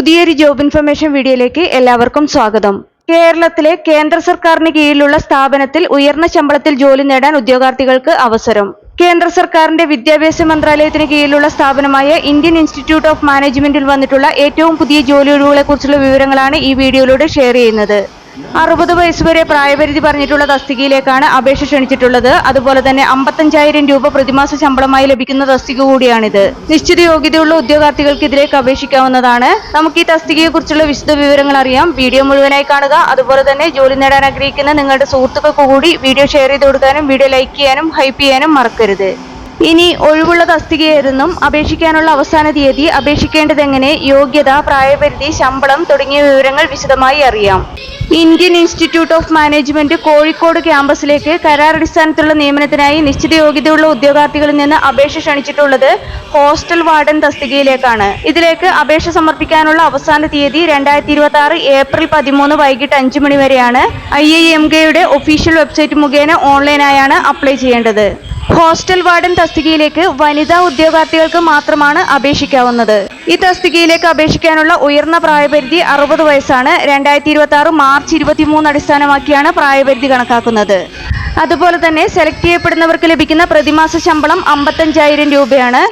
പുതിയൊരു job information വീഡിയോയിലേക്ക് എല്ലാവർക്കും സ്വാഗതം. കേരളത്തിലെ കേന്ദ്ര സർക്കാരിന് കീഴിലുള്ള സ്ഥാപനത്തിൽ ഉയർന്ന ശമ്പളത്തിൽ ജോലി നേടാൻ ഉദ്യോഗാർത്ഥികൾക്ക് അവസരം. കേന്ദ്ര സർക്കാരിന്റെ വിദ്യാഭ്യാസ മന്ത്രാലയത്തിന് കീഴിലുള്ള സ്ഥാപനമായ ഇന്ത്യൻ ഇൻസ്റ്റിറ്റ്യൂട്ട് ഓഫ് മാനേജ്മെന്റിൽ വന്നിട്ടുള്ള ഏറ്റവും പുതിയ ജോലി ഒഴിവുകളെക്കുറിച്ചുള്ള വിവരങ്ങളാണ് ഈ വീഡിയോയിലൂടെ ഷെയർ ചെയ്യുന്നത്. 60 വയസ്സ് വരെ പ്രായപരിധി പറഞ്ഞിട്ടുള്ള തസ്തികയിലേക്കാണ് അപേക്ഷ ക്ഷണിച്ചിട്ടുള്ളത്. അതുപോലെ തന്നെ 55,000 രൂപ പ്രതിമാസ ശമ്പളമായി ലഭിക്കുന്ന തസ്തിക കൂടിയാണിത്. നിശ്ചിത യോഗ്യതയുള്ള ഉദ്യോഗാർത്ഥികൾക്ക് ഇതിലേക്ക് അപേക്ഷിക്കാവുന്നതാണ്. നമുക്ക് ഈ തസ്തികയെ കുറിച്ചുള്ള വിശദ വിവരങ്ങൾ അറിയാം. വീഡിയോ മുഴുവനായി കാണുക. അതുപോലെ തന്നെ ജോലി നേടാൻ ആഗ്രഹിക്കുന്ന നിങ്ങളുടെ സുഹൃത്തുക്കൾക്ക് കൂടി വീഡിയോ ഷെയർ ചെയ്ത് കൊടുക്കാനും വീഡിയോ ലൈക്ക് ചെയ്യാനും ഹൈപ്പ് ചെയ്യാനും മറക്കരുത്. ഇനി ഒഴിവുള്ള തസ്തിക ഏതെന്നും അപേക്ഷിക്കാനുള്ള അവസാന തീയതി, അപേക്ഷിക്കേണ്ടതെങ്ങനെ, യോഗ്യത, പ്രായപരിധി, ശമ്പളം തുടങ്ങിയ വിവരങ്ങൾ വിശദമായി അറിയാം. Indian Institute of Management Kozhikode ക്യാമ്പസിലേക്ക് കരാറടിസ്ഥാനത്തിലുള്ള നിയമനത്തിനായി നിശ്ചിത യോഗ്യതയുള്ള ഉദ്യോഗാർത്ഥികളിൽ നിന്ന് അപേക്ഷ ക്ഷണിച്ചിട്ടുള്ളത് ഹോസ്റ്റൽ വാർഡൻ തസ്തികയിലേക്കാണ്. ഇതിലേക്ക് അപേക്ഷ സമർപ്പിക്കാനുള്ള അവസാന തീയതി 2026 ഏപ്രിൽ 13 വൈകിട്ട് 5 മണി വരെയാണ്. IIMKയുടെ ഒഫീഷ്യൽ വെബ്സൈറ്റ് മുഖേന ഓൺലൈനായാണ് അപ്ലൈ ചെയ്യേണ്ടത്. ഹോസ്റ്റൽ വാർഡൻ തസ്തികയിലേക്ക് വനിതാ ഉദ്യോഗാർത്ഥികൾക്ക് മാത്രമാണ് അപേക്ഷിക്കാവുന്നത്. ഈ തസ്തികയിലേക്ക് അപേക്ഷിക്കാനുള്ള ഉയർന്ന പ്രായപരിധി 60 വയസ്സാണ്. 2026 മാർച്ച് 23 അടിസ്ഥാനമാക്കിയാണ് പ്രായപരിധി കണക്കാക്കുന്നത്. അതുപോലെ തന്നെ സെലക്ട് ചെയ്യപ്പെടുന്നവർക്ക് ലഭിക്കുന്ന പ്രതിമാസ ശമ്പളം 55,000 രൂപയാണ്.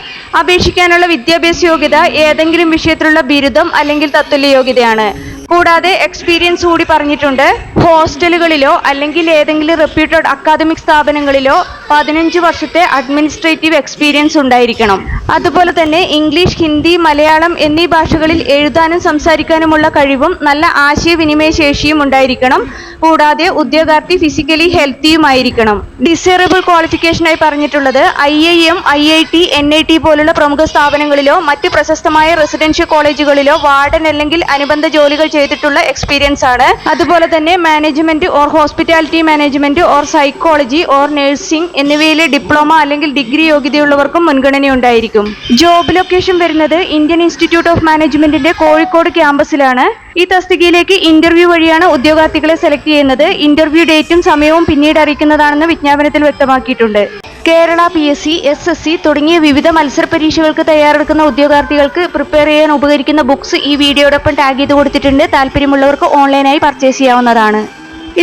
അപേക്ഷിക്കാനുള്ള വിദ്യാഭ്യാസ യോഗ്യത ഏതെങ്കിലും വിഷയത്തിലുള്ള ബിരുദം അല്ലെങ്കിൽ തത്തുല്യ യോഗ്യതയാണ്. കൂടാതെ എക്സ്പീരിയൻസ് കൂടി പറഞ്ഞിട്ടുണ്ട്. ഹോസ്റ്റലുകളിലോ അല്ലെങ്കിൽ ഏതെങ്കിലും റെപ്യൂട്ടഡ് അക്കാദമിക് സ്ഥാപനങ്ങളിലോ 15 വർഷത്തെ അഡ്മിനിസ്ട്രേറ്റീവ് എക്സ്പീരിയൻസ് ഉണ്ടായിരിക്കണം. അതുപോലെ തന്നെ ഇംഗ്ലീഷ്, ഹിന്ദി, മലയാളം എന്നീ ഭാഷകളിൽ എഴുതാനും സംസാരിക്കാനുമുള്ള കഴിവും നല്ല ആശയവിനിമയ ശേഷിയും ഉണ്ടായിരിക്കണം. കൂടാതെ ഉദ്യോഗാർത്ഥി ഫിസിക്കലി ഹെൽത്തിയുമായിരിക്കണം. ഡിസൈറബിൾ ക്വാളിഫിക്കേഷനായി പറഞ്ഞിട്ടുള്ളത് IIM, IIT, NIT പോലുള്ള പ്രമുഖ സ്ഥാപനങ്ങളിലോ മറ്റ് പ്രശസ്തമായ റെസിഡൻഷ്യൽ കോളേജുകളിലോ വാർഡൻ അല്ലെങ്കിൽ അനുബന്ധ ജോലികൾ ചെയ്തിട്ടുള്ള എക്സ്പീരിയൻസ് ആണ്. അതുപോലെ തന്നെ management or hospitality management or psychology or nursing എന്നിവയിലെ ഡിപ്ലോമ അല്ലെങ്കിൽ ഡിഗ്രി യോഗ്യതയുള്ളവർക്കും മുൻഗണനയുണ്ടായിരിക്കും. ജോബ് ലൊക്കേഷൻ വരുന്നത് ഇന്ത്യൻ ഇൻസ്റ്റിറ്റ്യൂട്ട് ഓഫ് മാനേജ്മെന്റിന്റെ കോഴിക്കോട് ക്യാമ്പസിലാണ്. ഈ തസ്തികയിലേക്ക് ഇന്റർവ്യൂ വഴിയാണ് ഉദ്യോഗാർത്ഥികളെ സെലക്ട് ചെയ്യുന്നത്. ഇന്റർവ്യൂ ഡേറ്റും സമയവും പിന്നീട് അറിയിക്കുന്നതാണെന്ന് വിജ്ഞാപനത്തിൽ വ്യക്തമാക്കിയിട്ടുണ്ട്. കേരള PSC, SSC തുടങ്ങിയ വിവിധ മത്സര പരീക്ഷകൾക്ക് തയ്യാറെടുക്കുന്ന ഉദ്യോഗാർത്ഥികൾക്ക് പ്രിപ്പയർ ചെയ്യാൻ ഉപകരിക്കുന്ന ബുക്സ് ഈ വീഡിയോടൊപ്പം ടാഗ് ചെയ്ത് കൊടുത്തിട്ടുണ്ട്. താല്പര്യമുള്ളവർക്ക് ഓൺലൈനായി പർച്ചേസ് ചെയ്യാവുന്നതാണ്.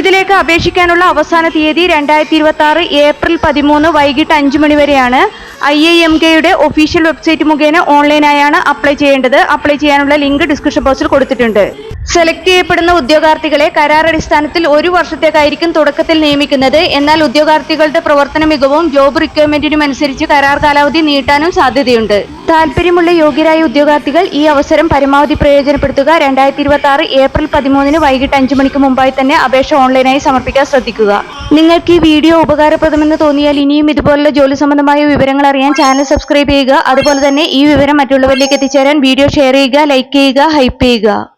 ഇതിലേക്ക് അപേക്ഷിക്കാനുള്ള അവസാന തീയതി 2026 ഏപ്രിൽ 13 വൈകിട്ട് 5 മണി വരെയാണ്. IIMKയുടെ ഒഫീഷ്യൽ വെബ്സൈറ്റ് മുഖേന ഓൺലൈനായാണ് അപ്ലൈ ചെയ്യേണ്ടത്. അപ്ലൈ ചെയ്യാനുള്ള ലിങ്ക് ഡിസ്ക്രിപ്ഷൻ ബോക്സിൽ കൊടുത്തിട്ടുണ്ട്. സെലക്ട് ചെയ്യപ്പെടുന്ന ഉദ്യോഗാർത്ഥികളെ കരാറടിസ്ഥാനത്തിൽ 1 വർഷത്തേക്കായിരിക്കും തുടക്കത്തിൽ നിയമിക്കുന്നത്. എന്നാൽ ഉദ്യോഗാർത്ഥികളുടെ പ്രവർത്തന മികവും ജോബ് റിക്വയർമെന്റിനും അനുസരിച്ച് കരാർ കാലാവധി നീട്ടാനും സാധ്യതയുണ്ട്. താല്പര്യമുള്ള യോഗ്യരായ ഉദ്യോഗാർത്ഥികൾ ഈ അവസരം പരമാവധി പ്രയോജനപ്പെടുത്തുക. 2026 ഏപ്രിൽ 13 വൈകിട്ട് 5 മണിക്ക് മുമ്പായി തന്നെ അപേക്ഷ ഓൺലൈനായി സമർപ്പിക്കാൻ ശ്രദ്ധിക്കുക. നിങ്ങൾക്ക് ഈ വീഡിയോ ഉപകാരപ്രദമെന്ന് തോന്നിയാൽ ഇനിയും ഇതുപോലുള്ള ജോലി സംബന്ധമായ വിവരങ്ങൾ അറിയാൻ ചാനൽ സബ്സ്ക്രൈബ് ചെയ്യുക. അതുപോലെ തന്നെ ഈ വിവരം മറ്റുള്ളവരിലേക്ക് എത്തിച്ചേരാൻ വീഡിയോ ഷെയർ ചെയ്യുക, ലൈക്ക് ചെയ്യുക, ഹൈപ്പ് ചെയ്യുക.